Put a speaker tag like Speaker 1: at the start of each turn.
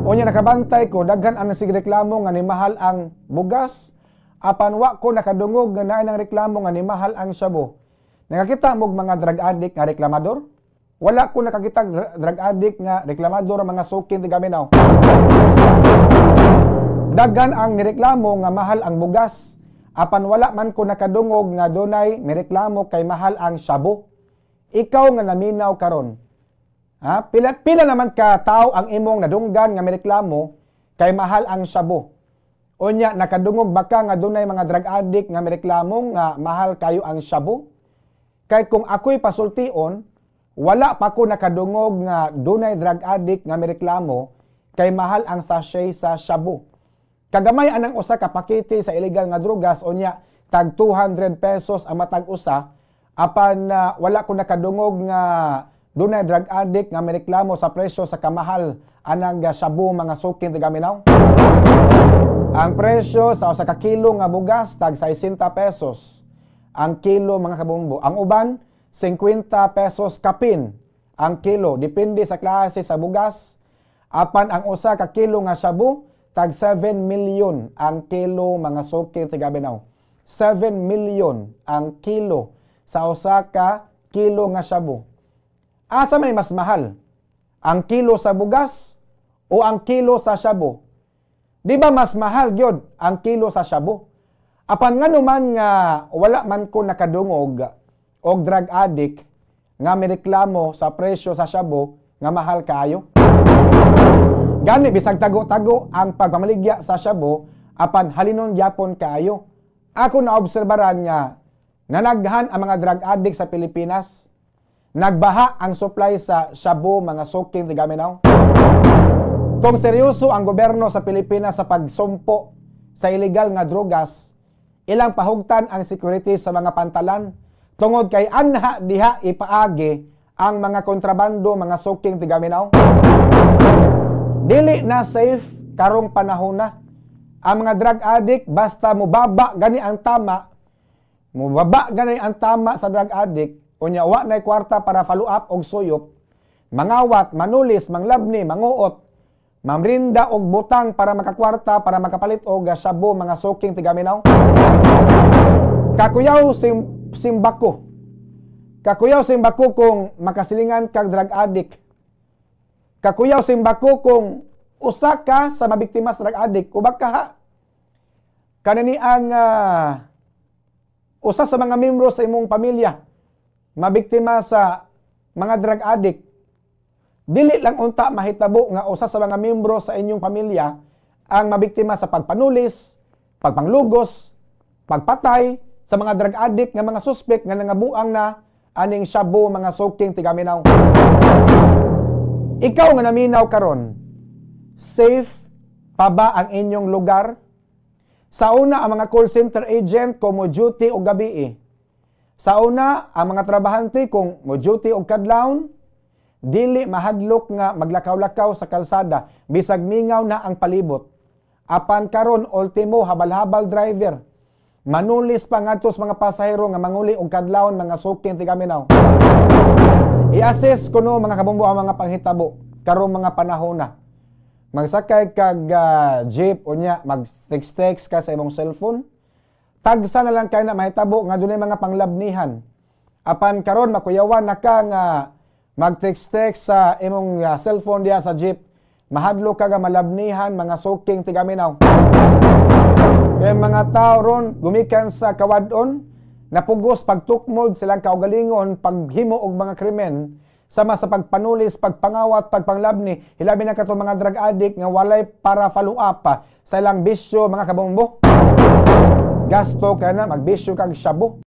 Speaker 1: Unya nakabantay ko daghan ang sige reklamo nga ni mahal ang bugas, apan wa ko nakadungog nga naay nang reklamo nga ni mahal ang shabu. Nakakita mo mga drug addict nga reklamador? Wala ko nakakita drug addict nga reklamador ang mga sukin ti gaminaw. Daghan ang nireklamo nga mahal ang bugas, apan wala man ko nakadungog nga dunay mireklamo kay mahal ang shabu. Ikaw nga naminaw karon. Ha? Pila naman ka tao ang imong nadunggan nga mireklamo kay mahal ang shabu. Unya nakadungog baka nga dunay mga drug addict nga mireklamo nga mahal kayo ang shabu? Kay kung ako'y pasultion, wala pa ko nakadungog nga dunay drug addict nga mireklamo kay mahal ang sachet sa shabu. Kagamay anang usa ka pakete sa illegal nga drugas, unya tag 200 pesos ang matag usa, apan wala ko nakadungog nga dunay drug addict nga mireklamo sa presyo sa kamahal anang shabu mga sukin ti gaminaw. Ang presyo sa usa ka kilo nga bugas tag 60 pesos ang kilo mga kabumbo. Ang uban 50 pesos kapin ang kilo, depende sa klase sa bugas. Apan ang usa ka kilo nga shabu tag 7 milyon ang kilo mga sukin ti gaminaw. 7 milyon ang kilo sa usa ka kilo nga shabu. Asa may mas mahal? Ang kilo sa bugas o ang kilo sa shabu? Di ba mas mahal gyud ang kilo sa shabu? Apan nga naman nga wala man ko nakadungog og drug addict nga mireklamo sa presyo sa shabu nga mahal kaayo. Gani bisag tago-tago ang pagpamaligya sa shabu apan halinon gyapon kaayo. Ako naobserbaran nga nanaghan ang mga drug addict sa Pilipinas. Nagbaha ang supply sa shabu mga suking ti gaminaw. Kung seryoso ang gobyerno sa Pilipinas sa pagsumpo sa illegal nga drogas, ilang pahugtan ang security sa mga pantalan tungod kay anha diha ipaagi ang mga kontrabando mga suking ti gaminaw. Dili na safe karong panahon na. Ang mga drug addict basta mubaba gani ang tama, mubaba gani ang tama sa drug addict, unya wa nay kwarta para follow up og suyop, mangawat, manulis, manglabni, manguot, mamrinda og butang para makakwarta para makapalit og shabu mga suking ti gaminaw. Kakuyaw simbako. Kakuyaw simbako kung makasilingan kag drug addict. Kakuyaw simbako kung usa ka sa mabiktima sa drug addict, ubak ka ha. Kanini ang usa sa mga miyembro sa imong pamilya mabiktima sa mga drug addict. Dili lang unta mahitabo nga usa sa mga miyembro sa inyong pamilya ang mabiktima sa pagpanulis, pagpanglugos, pagpatay sa mga drug addict nga mga suspect nga nangabuang na aning shabu mga suking ti gaminaw. Ikaw nga naminaw karon, safe pa ba ang inyong lugar? Sa una ang mga call center agent kung mo duty o gabi. Sa una ang mga trabahante kung mo duty o kadlawon, dili mahadlok nga maglakaw-lakaw sa kalsada bisag mingaw na ang palibot. Apan karon ultimo habal-habal driver, manulis pa ngadto sa mga pasahero nga manguli og kadlawon mga suking ti gaminaw. I-assess kuno mga kabumbo ang mga panghitabo karong mga panahon na. Magsakay kag jeep unya mag-text ka sa imong cellphone. Tagsa na lang kay na mahitabo nga dunay mga panglabnihan. Apan karon makuyawan na ka nga mag-text sa imong cellphone diha sa jeep. Mahadlo ka nga malabnihan mga suking ti gaminaw. Kaya mga tao ron gumikan sa kawadon, napugos pagtukmod silang kaugalingon paghimo og mga krimen sama sa pagpanulis, pagpangawat, pagpanglabni, hilabi na kato mga drug addict nga walay para follow up sa ilang bisyo mga kabombo. Gasto ka na magbisyo kag shabu.